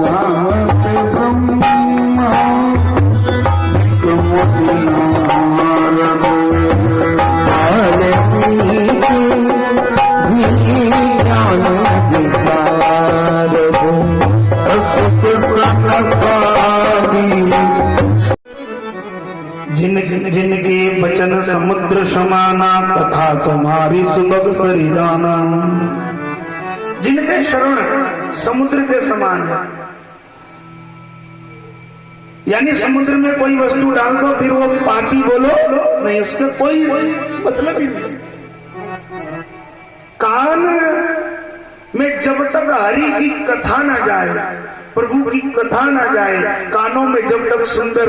गावत ब्रह्मा नारद ज्ञान विशारद जिनके वचन समुद्र समाना तथा तुम्हारी सुबह सरी जाना। जिनके शरण समुद्र के समान है, यानी समुद्र में कोई वस्तु डाल दो फिर वो पाती बोलो नहीं, उसका कोई मतलब ही नहीं। कान में जब तक हरि की कथा ना जाए, प्रभु की कथा ना जाए, कानों में जब तक सुंदर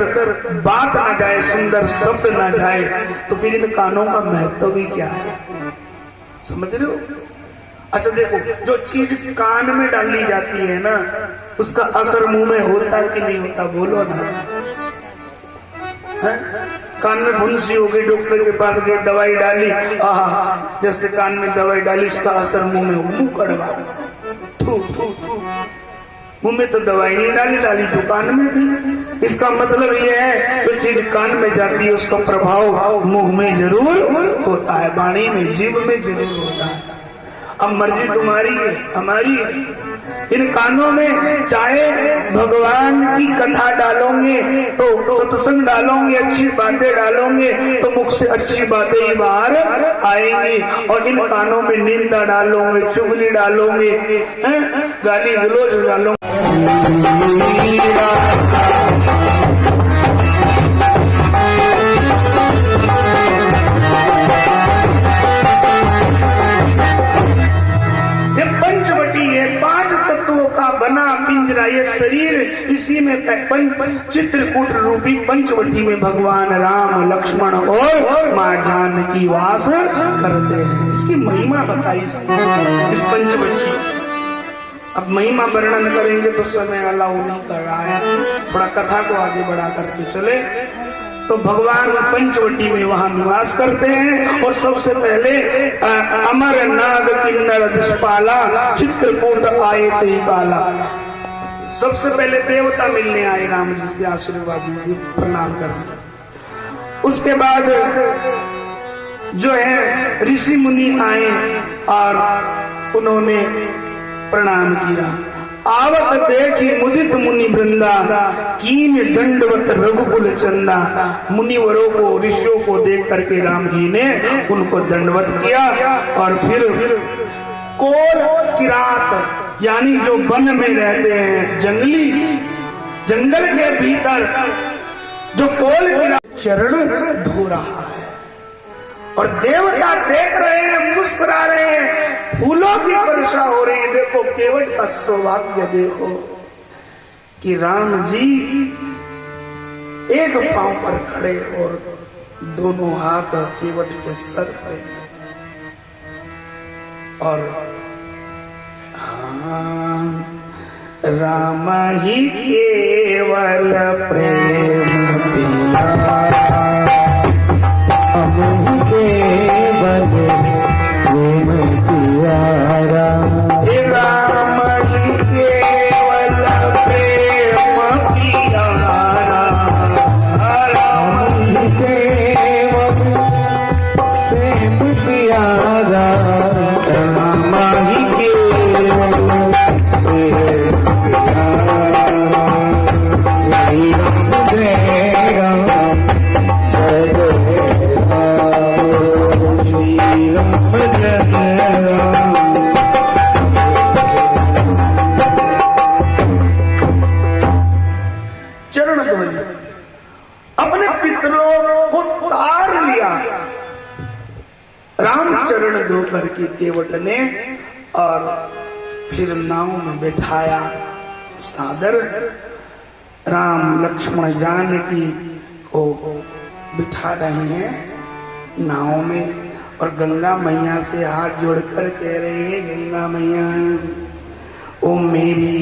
बात ना जाए, सुंदर शब्द ना जाए, तो फिर इन कानों का महत्व भी क्या है, समझ रहे हो? अच्छा देखो, जो चीज कान में डाली जाती है ना, उसका असर मुंह में होता कि नहीं होता, बोलो ना। है? कान में फुंसी हो गई, डॉक्टर के पास गए, दवाई डाली, आहा, जैसे कान में दवाई डाली, उसका असर मुंह में, मुंह कड़वा, थू थू थू। मुंह में तो दवाई नहीं डाली तो कान में थी। इसका मतलब ये है, जो चीज कान में जाती है उसका प्रभाव मुंह में जरूर होता है, वाणी में, जीभ में जरूर होता है। अब मर्जी तुम्हारी है, हमारी है। इन कानों में चाहे भगवान की कथा डालोगे तो सत्संग डालोगे, अच्छी बातें डालोगे तो मुख से अच्छी बातें ही बाहर आएंगी, और इन कानों में निंदा डालोगे, चुगली डालोगे, गाली गलौज डालोगे, बना पिंजरा ये शरीर, इसी में चित्रकूट रूपी पंचवटी में भगवान राम, लक्ष्मण और माँ जानकी वास करते हैं। इसकी महिमा बताई इस पंचवटी। अब महिमा वर्णन करेंगे तो समय अलाउ नहीं कर रहा है, थोड़ा कथा को आगे बढ़ा करके चले। तो भगवान पंचवटी में वहां निवास करते हैं, और सबसे पहले अमर नाग किन्नर दिशपाला चित्रकूट आए ते काला। सबसे पहले देवता मिलने आए, राम जी से आशीर्वाद प्रणाम करने। उसके बाद जो है ऋषि मुनि आए और उन्होंने प्रणाम किया। आवत देखी मुदित मुनि वृंदा, कीन दंडवत रघुकुल चंदा। मुनिवरों को, ऋषियों को देख करके राम जी ने उनको दंडवत किया, और फिर कोल किरात, यानी जो वन में रहते हैं, जंगल के भीतर जो कोल किरात चरण धो रहा है, और देवता देख रहे हैं, मुस्कुरा रहे हैं, फूलों की वर्षा हो रही है। देखो केवट का सौभाग्य देखो कि राम जी एक पांव पर खड़े और दोनों हाथ केवट के सर पे, और हाँ, राम ही केवल प्रेम पिया, हम ही केवल प्रेम पिया, राम ही केवल प्रेम पिया, राम ही केवल प्रेम पिया, राम ही केवल प्रेम पिया, श्री राम जय राम जय जय राम, श्री राम जय राम। चरण धोई, अपने पितरों को तार लिया राम चरण धो करके केवट ने, और फिर नाव में बैठाया सादर। राम लक्ष्मण जानकी को बिठा रहे हैं नाव में, और गंगा मैया से हाथ जोड़कर कह रहे हैं, गंगा मैया ओ मेरी